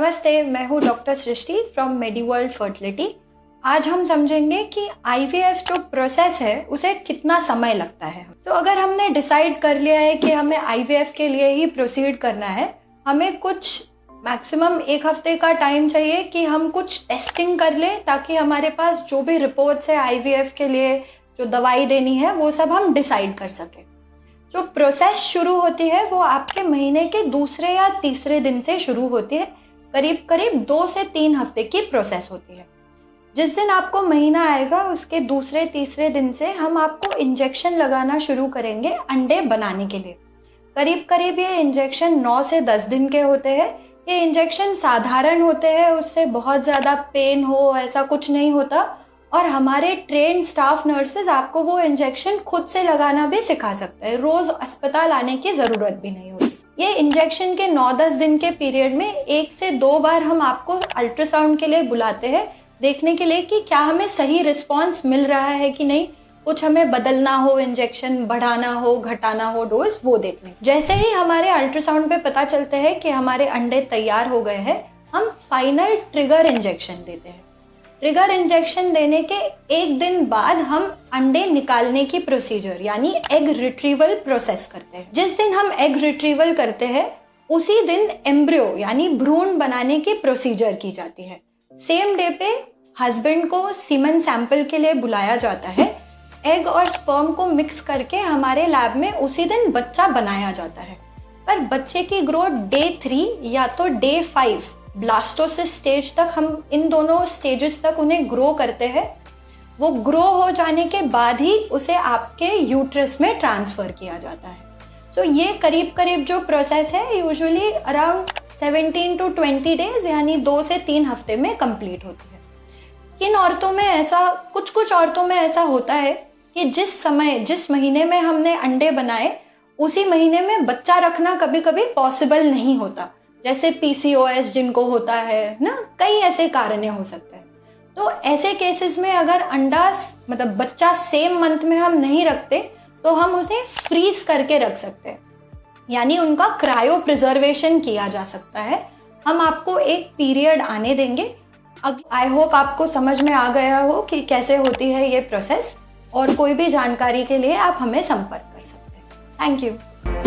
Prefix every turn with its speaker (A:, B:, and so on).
A: नमस्ते, मैं हूँ डॉक्टर सृष्टि फ्रॉम मेडिवर्ल्ड फर्टिलिटी। आज हम समझेंगे कि आईवीएफ जो प्रोसेस है उसे कितना समय लगता है। तो अगर हमने डिसाइड कर लिया है कि हमें आईवीएफ के लिए ही प्रोसीड करना है, हमें कुछ मैक्सिमम 1 हफ्ते का टाइम चाहिए कि हम कुछ टेस्टिंग कर लें, ताकि हमारे पास जो भी रिपोर्ट्स है आईवीएफ के लिए जो दवाई देनी है वो सब हम डिसाइड कर सकें। जो प्रोसेस शुरू होती है वो आपके महीने के दूसरे या तीसरे दिन से शुरू होती है। करीब करीब 2 से 3 हफ्ते की प्रोसेस होती है। जिस दिन आपको महीना आएगा उसके दूसरे तीसरे दिन से हम आपको इंजेक्शन लगाना शुरू करेंगे अंडे बनाने के लिए। करीब करीब ये इंजेक्शन 9 से 10 दिन के होते हैं। ये इंजेक्शन साधारण होते हैं, उससे बहुत ज़्यादा पेन हो ऐसा कुछ नहीं होता, और हमारे ट्रेन स्टाफ नर्सेज आपको वो इंजेक्शन खुद से लगाना भी सिखा सकते हैं। रोज़ अस्पताल आने की ज़रूरत भी नहीं होती। ये इंजेक्शन के 9-10 दिन के पीरियड में 1 से 2 बार हम आपको अल्ट्रासाउंड के लिए बुलाते हैं, देखने के लिए कि क्या हमें सही रिस्पॉन्स मिल रहा है कि नहीं, कुछ हमें बदलना हो, इंजेक्शन बढ़ाना हो, घटाना हो डोज, वो देखने। जैसे ही हमारे अल्ट्रासाउंड पे पता चलते हैं कि हमारे अंडे तैयार हो गए हैं, हम फाइनल ट्रिगर इंजेक्शन देते हैं। ट्रिगर इंजेक्शन देने के 1 दिन बाद हम अंडे निकालने की प्रोसीजर यानी एग रिट्रीवल प्रोसेस करते हैं। जिस दिन हम एग रिट्रीवल करते हैं उसी दिन एम्ब्रियो यानी भ्रूण बनाने की प्रोसीजर की जाती है। सेम डे पे हस्बैंड को सीमन सैंपल के लिए बुलाया जाता है। एग और स्पर्म को मिक्स करके हमारे लैब में उसी दिन बच्चा बनाया जाता है। पर बच्चे की ग्रोथ डे 3 या तो डे 5 ब्लास्टोसिस स्टेज तक, हम इन दोनों स्टेजेस तक उन्हें ग्रो करते हैं। वो ग्रो हो जाने के बाद ही उसे आपके यूट्रस में ट्रांसफ़र किया जाता है। तो ये करीब करीब जो प्रोसेस है यूजुअली अराउंड 17 to 20 डेज यानी 2 से 3 हफ्ते में कंप्लीट होती है। किन औरतों में ऐसा, कुछ औरतों में ऐसा होता है कि जिस महीने में हमने अंडे बनाए उसी महीने में बच्चा रखना कभी कभी पॉसिबल नहीं होता, जैसे पीसीओएस जिनको होता है ना, कई ऐसे कारण हो सकते हैं। तो ऐसे केसेस में अगर अंडा मतलब बच्चा सेम मंथ में हम नहीं रखते तो हम उसे फ्रीज करके रख सकते हैं, यानी उनका क्रायो प्रिजर्वेशन किया जा सकता है। हम आपको एक पीरियड आने देंगे। आई होप आपको समझ में आ गया हो कि कैसे होती है ये प्रोसेस, और कोई भी जानकारी के लिए आप हमें संपर्क कर सकते हैं। Thank you.